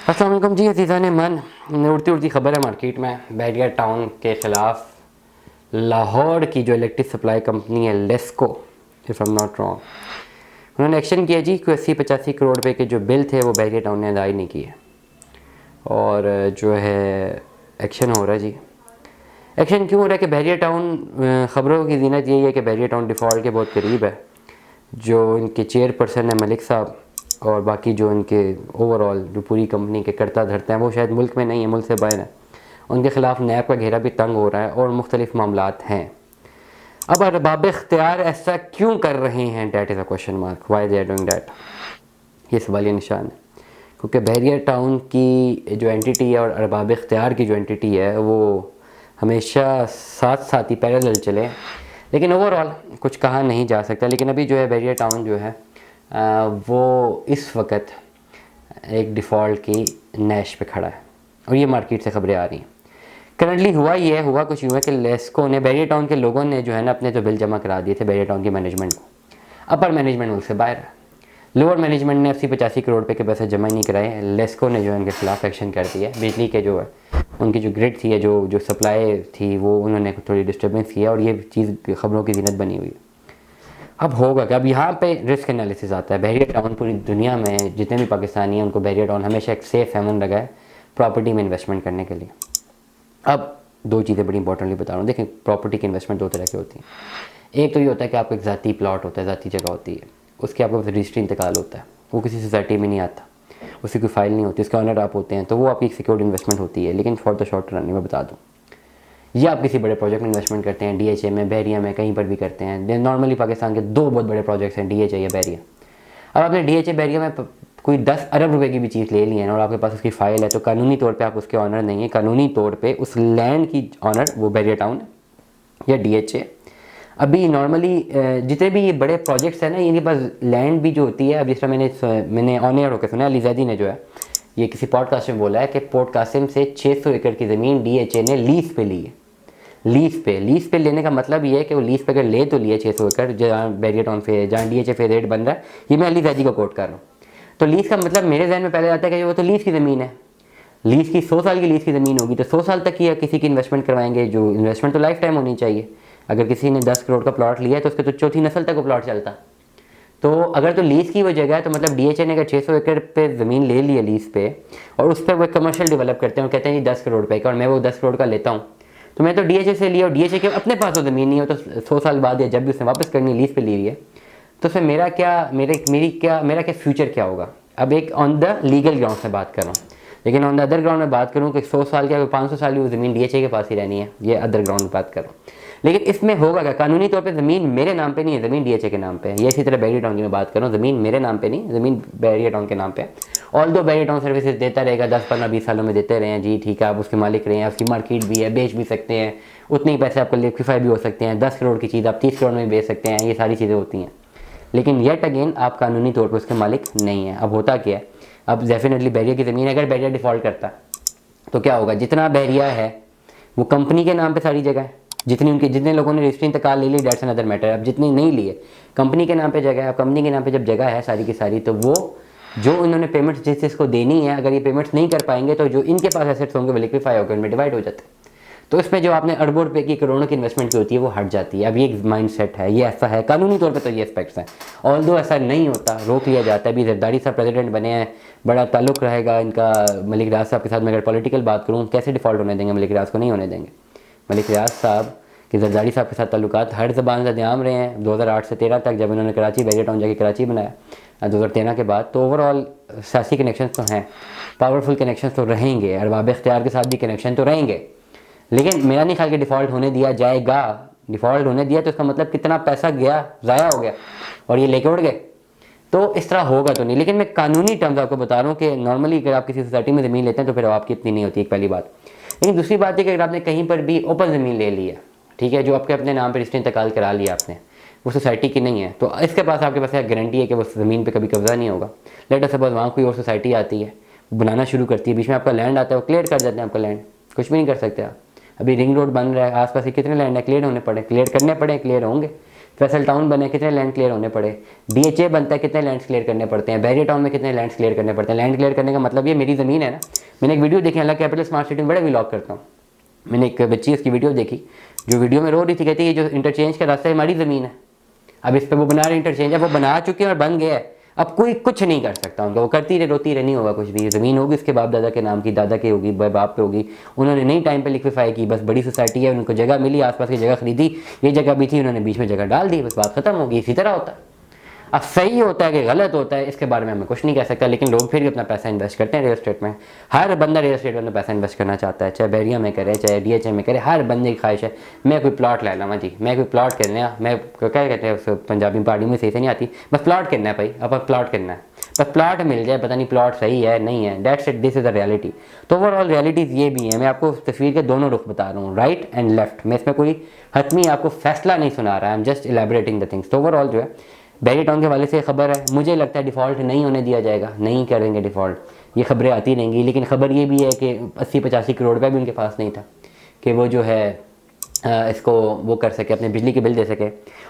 अस्सलाम वालेकुम जी अज़ीज़ान मन। उड़ती उड़ती खबर है मार्केट में, बैरिया टाउन के ख़िलाफ़ लाहौर की जो इलेक्ट्रिक सप्लाई कंपनी है LESCO, if I am not wrong, उन्होंने एक्शन किया जी। कोई 80-85 करोड़ रुपए के जो बिल थे वो बैरिया टाउन ने अदाई नहीं किए और जो है एक्शन हो रहा है जी। एक्शन क्यों हो रहा है कि बैरिया टाउन, ख़बरों की ज़ीनत यही है कि बैरिया टाउन डिफ़ॉल्ट के बहुत करीब है। जो इनके चेयरपर्सन है मलिक साहब और बाकी जो इनके ओवरऑल जो पूरी कंपनी के करता धरते हैं वो शायद मुल्क में नहीं है, मुल्क से बाहर है। उनके ख़िलाफ़ नैब का घेरा भी तंग हो रहा है और मुख्तलिफ मामलात हैं। अब अरबाब इख्तियार ऐसा क्यों कर रहे हैं, that is a question mark, why they are doing that, ये सवालिया निशान है। क्योंकि बैरिया टाउन की जो एंटिटी है और अरबाब इख्तियार की जो एंटिटी है वो हमेशा साथ साथ ही पैरेलल चले, लेकिन ओवरऑल कुछ कहा नहीं जा सकता। लेकिन अभी जो है बैरिया टाउन जो है वो इस वक्त एक डिफ़ॉल्ट की नैश पे खड़ा है और ये मार्केट से खबरें आ रही हैं। करंटली हुआ कुछ यूँ है कि लेस्को ने, बैरिया टाउन के लोगों ने जो है ना अपने जो बिल जमा करा दिए थे बैरिया टाउन की मैनेजमेंट को। अपर मैनेजमेंट मुल्क से बाहर है, लोअर मैनेजमेंट ने 80-85 करोड़ रुपए के पैसे जमा ही नहीं कराए। लेस्को ने जो है उनके खिलाफ एक्शन कर दिया। बिजली के जो है उनकी जो ग्रिड थी, जो सप्लाई थी, वो उन्होंने थोड़ी डिस्टर्बेंस किया और ये चीज़ खबरों की ज़ीनत बनी हुई है। अब होगा कि अब यहाँ पे रिस्क एनालिसिस आता है। बैरिया टाउन पूरी दुनिया में जितने भी पाकिस्तानी हैं उनको बैरिया टाउन हमेशा एक सेफ हेवन लगा है प्रॉपर्टी में इन्वेस्टमेंट करने के लिए। अब दो चीज़ें बड़ी इंपॉर्टेंटली बता रहा हूँ। देखें, प्रॉपर्टी की इन्वेस्टमेंट दो तरह की होती है। एक तो ये होता है कि आपको एक ज़ाती प्लॉट होता है, ज़ाती जगह होती है, उसके आपको रजिस्ट्री इंतकाल होता है, वो किसी सोसाइटी में नहीं आता, उसकी कोई फाइल नहीं होती, उसके ऑनर आप होते हैं, तो वो आपकी एक सिक्योर्ड इन्वेस्टमेंट होती है। लेकिन फॉर द शॉर्ट रन मैं बता दूँ, ये आप किसी बड़े प्रोजेक्ट में इन्वेस्टमेंट करते हैं, डीएचए में, बैरिया में, कहीं पर भी करते हैं। नॉर्मली पाकिस्तान के दो बहुत बड़े प्रोजेक्ट्स हैं, डीएचए या बैरिया। अब आपने डीएचए बैरिया में कोई 10 अरब रुपए की भी चीज़ ले ली है और आपके पास उसकी फ़ाइल है, तो कानूनी तौर पे आप उसके ऑनर नहीं है। कानूनी तौर पे उस लैंड की ऑनर वो बैरिया टाउन या डीएचए। अभी नॉर्मली जितने भी ये बड़े प्रोजेक्ट्स हैं ना, इनके पास लैंड भी जो होती है, अब जिस तरह मैंने ऑन एयर होकर सुना, अली जैदी ने जो है ये किसी पॉडकास्ट में बोला है कि पोर्ट कासिम से 600 एकड़ की ज़मीन डीएचए ने लीज़ पे ली है। लीज़ पे लेने का मतलब ये है कि वो लीज़ पे अगर ले तो लिए 600 एकड़, जहाँ बैरिया टाउन पे, जहाँ डीएचए पे रेट बन रहा है, ये मैं अली जैदी को कोट कर रहा हूँ। तो लीज़ का मतलब मेरे जहन में पहले आता है कि वो तो लीज़ की ज़मीन है, लीज़ की 100 साल की लीज़ की ज़मीन होगी तो 100 साल तक ही किसी की इन्वेस्टमेंट करवाएंगे। जो इन्वेस्टमेंट तो लाइफ टाइम होनी चाहिए। अगर किसी ने 10 करोड़ का प्लॉट लिया है तो उसके तो चौथी नस्ल तक वो प्लॉट चलता। तो अगर तो लीज़ की वो जगह है तो मतलब डीएचए ने अगर 600 एकड़ पे ज़मीन ले ली है लीज़ पे और उस पर वो कमर्शियल डेवलप करते हैं और कहते हैं ये 10 करोड़ रुपये का और मैं वो 10 करोड़ का लेता हूँ, तो मैं तो डीएचए से लिया और डीएचए के अपने पास तो ज़मीन नहीं हो, तो 100 साल बाद या जब भी उसने वापस करनी लीज़ पे ली है, तो फिर मेरा क्या फ्यूचर क्या होगा। अब एक ऑन द लीगल ग्राउंड से बात कर रहा हूँ, लेकिन ऑन द अदर ग्राउंड में बात करूँ कि 100 साल क्या 500 साल की वो ज़मीन डीएचए के पास ही रहनी है, ये अदर ग्राउंड में बात कर रहा हूँ। लेकिन इसमें होगा क्या, कानूनी तौर पे ज़मीन मेरे नाम पे नहीं है, ज़मीन डीएचए के नाम पे है। ये इसी तरह बैरिया टाउन की मैं बात कर रहा हूँ, ज़मीन मेरे नाम पे नहीं, ज़मीन बैरिया टाउन के नाम पे है। ऑल दो बैरिया टाउन सर्विसेज देता रहेगा, 10-15-20 सालों में देते रहे हैं जी, ठीक है, आप उसके मालिक रहे हैं, उसकी मार्केट भी है, बेच भी सकते हैं, उतने ही पैसे आपको लिक्विफाई भी हो सकते हैं। 10 करोड़ की चीज़ आप 30 करोड़ में भी बेच सकते हैं, ये सारी चीज़ें होती हैं। लेकिन येट अगेन आप कानूनी तौर पर उसके मालिक नहीं है। अब होता क्या है, अब डेफिनेटली बैरिया की ज़मीन, अगर बैरिया डिफ़ॉल्ट करता तो क्या होगा, जितना बैरिया है वो कंपनी के नाम पे सारी जगह है, जितने लोगों ने रजिस्ट्री इंतकाल ले ली, डेट्स एन अदर मैटर। अब जितने नहीं लिए, कंपनी के नाम पे जगह है। अब कंपनी के नाम पे जब जगह है सारी की सारी, तो वो जो उन्होंने पेमेंट्स जिसको देनी है, अगर ये पेमेंट्स नहीं कर पाएंगे तो जो इनके पास एसेट्स होंगे वो लिक्विफाई होकर उनमें डिवाइड हो जाते हैं। तो इसमें जो आपने अरबों रुपए की, करोड़ों की इन्वेस्टमेंट की होती है वो हट जाती है। अब ये एक माइंड सेट है, ये ऐसा है, कानूनी तौर पे तो ये एस्पेक्ट्स हैं। ऑल्दो ऐसा नहीं होता, रोक लिया जाता है। अभी जरदारी साहब प्रेसिडेंट बने हैं, बड़ा ताल्लुक रहेगा इनका मलिक रियाज साहब के साथ। मैं अगर पॉलिटिकल बात करूँ, कैसे डिफ़ॉल्ट होने देंगे, मलिक रियाज को नहीं होने देंगे। मलिक रियाज साहब कि जरदारी साहब के साथ ताल्लुकात हर ज़बान से ध्यान रहे हैं 2008 से 13 तक, जब इन्होंने कराची बैरिया टाउन जाके कराची बनाया 2013 के बाद। तो ओवरऑल सियासी कनेक्शंस तो हैं, पावरफुल कनेक्शंस तो रहेंगे, अरबाब इख्तियार के साथ भी कनेक्शन तो रहेंगे। लेकिन मेरा नहीं ख्याल कि डिफ़ॉल्ट होने दिया जाएगा। डिफ़ॉल्ट होने दिया तो इसका मतलब कितना पैसा गया, ज़ाया हो गया और ये लेके उड़ गए, तो इस तरह होगा तो नहीं। लेकिन मैं कानूनी टर्म्स आपको बता रहा हूँ कि नॉर्मली अगर आप किसी सोसाइटी में ज़मीन लेते हैं तो फिर आपकी इतनी नहीं होती, एक पहली बात। लेकिन दूसरी बात है कि अगर आपने कहीं पर भी ओपन ज़मीन ले ली है, ठीक है, जो आपके अपने नाम पर रजिस्ट्री इंतकाल करा लिया आपने, वो सोसाइटी की नहीं है, तो इसके पास आपके पास एक गारंटी है कि वो ज़मीन पे कभी कब्जा नहीं होगा। लेट अस सपोज वहाँ कोई और सोसाइटी आती है, बनाना शुरू करती है, बीच में आपका लैंड आता है, वो क्लियर कर देते हैं आपका लैंड, कुछ भी नहीं कर सकते आप। अभी रिंग रोड बन रहा है, आसपास ही कितने लैंड है, क्लियर होने पड़े, क्लियर करने पड़े, क्लियर होंगे। फैसल टाउन बने, कितने लैंड क्लियर होने पड़े। DHA बनता है, कितने लैंड क्लियर करने पड़ते हैं। बैरियर टाउन में कितने लैंड क्लियर करने पड़ते हैं। लैंड क्लियर करने का मतलब ये मेरी ज़मीन है ना। मैंने एक वीडियो देखी, हालांकि कैपिटल स्मार्ट सिटी में बड़े व्लॉग करता हूँ। मैंने एक बच्ची उसकी वीडियो देखी, जो वीडियो में रो रही थी, कहती है ये जो इंटरचेंज का रास्ता है हमारी ज़मीन है, अब इस पर वो बना रहे इंटरचेंज है, वो बना चुके हैं और बन गया है, अब कोई कुछ नहीं कर सकता उनका। वो करती रहे, रोती रहे, नहीं होगा कुछ भी। ज़मीन होगी उसके बाप दादा के नाम की, दादा की होगी, बाप पे होगी। उन्होंने नहीं टाइम पे लिक्विफाई की, बस बड़ी सोसाइटी है, उनको जगह मिली, आसपास की जगह खरीदी, ये जगह भी थी, उन्होंने बीच में जगह डाल दी, बस बात खत्म होगी। इसी तरह होता है। अब सही होता है कि गलत होता है, इसके बारे में मैं कुछ नहीं कह सकता, लेकिन लोग फिर भी अपना पैसा इन्वेस्ट करते हैं रियल एस्टेट में। हर बंदा रियल एस्टेट में अपना पैसा इन्वेस्ट करना चाहता है, चाहे बैरिया में करे, चाहे DHA में करे। हर बंदे की ख्वाहिश है मैं कोई प्लॉट ले लूँ जी, मैं कोई प्लॉट करना है, मैं क्या कहते हैं उस पंजाबी पहाड़ी में सही से नहीं आती, बस प्लॉट करना है भाई, अब प्लॉट करना है, बस प्लॉट मिल जाए, पता नहीं प्लॉट सही है नहीं है, that's it, this is the reality. तो ओवरऑल रियलिटीज़ ये भी है। मैं आपको तस्वीर के दोनों रुख बता रहा हूँ, राइट एंड लेफ्ट। मैं इसमें कोई हतमी आपको फैसला नहीं सुना रहा, I am just elaborating the things. तो ओवरऑल जो है बैरियर टाउन के वाले से खबर है, मुझे लगता है डिफ़ॉल्ट नहीं होने दिया जाएगा, नहीं करेंगे डिफ़ॉल्ट, ये खबरें आती रहेंगी। लेकिन खबर ये भी है कि 80-85 करोड़ रुपये भी उनके पास नहीं था कि वो जो है इसको वो कर सके, अपने बिजली के बिल दे सके।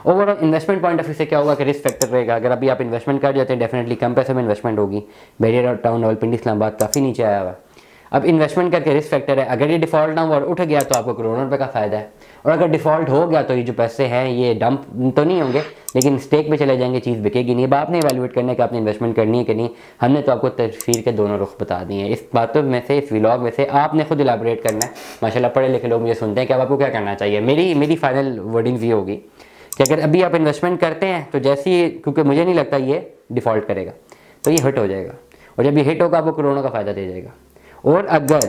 Overall investment point of view से क्या होगा कि रिस्क फैक्टर रहेगा। अगर अभी आप इन्वेस्टमेंट कर जाते हैं, डेफिनेटली कम पैसे में इन्वेस्टमेंट होगी। बैरियर टाउन रावलपिंडी इस्लामाबाद काफ़ी नीचे आया हुआ है। अब इन्वेस्टमेंट करके रिस्क फैक्टर है, अगर ये डिफ़ॉल्ट ना हुआ और उठ गया तो आपको करोड़ों रुपए का फ़ायदा है, और अगर डिफ़ॉल्ट हो गया तो ये जो पैसे हैं ये डंप तो नहीं होंगे, लेकिन स्टेक पे चले जाएंगे, चीज़ बिकेगी नहीं। अब आपने इवैल्यूएट करने का आपने इन्वेस्टमेंट करनी है कि नहीं। हमने तो आपको तस्वीर के दोनों रुख बता दिए हैं। इस बातों में से, इस व्लॉग में से आपने खुद इलाबोरेट करना है। माशाल्लाह पढ़े लिखे लोग मुझे सुनते हैं कि अब आपको क्या करना चाहिए। मेरी फाइनल वर्डिंग ये होगी कि अगर अभी आप इन्वेस्टमेंट करते हैं तो जैसे ही, क्योंकि मुझे नहीं लगता ये डिफ़ॉल्ट करेगा, तो ये हिट हो जाएगा, और जब ये हिट होगा आपको करोड़ों का फ़ायदा दे जाएगा। और अगर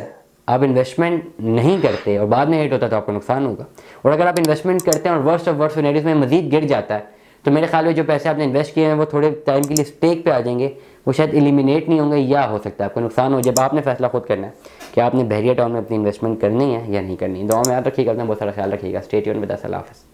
आप इन्वेस्टमेंट नहीं करते और बाद में हिट होता है तो आपको नुकसान होगा। और अगर आप इन्वेस्टमेंट करते हैं और वर्स्ट ऑफ वर्स्ट सिनेरियोज में मजीद गिर जाता है, तो मेरे ख्याल में जो पैसे आपने इन्वेस्ट किए हैं वो थोड़े टाइम के लिए स्टेक पे आ जाएंगे, वो शायद एलिमिनेट नहीं होंगे, या हो सकता है आपको नुकसान हो। जब आपने फैसला खुद करना है कि आपने बैरियर टाउन में अपनी इन्वेस्टमेंट करनी है या नहीं करनी। दुआ में याद रखिएगा, अपना बहुत सारा ख्याल रखिएगा। Stay tuned with us. अल्लाह हाफ़िज़।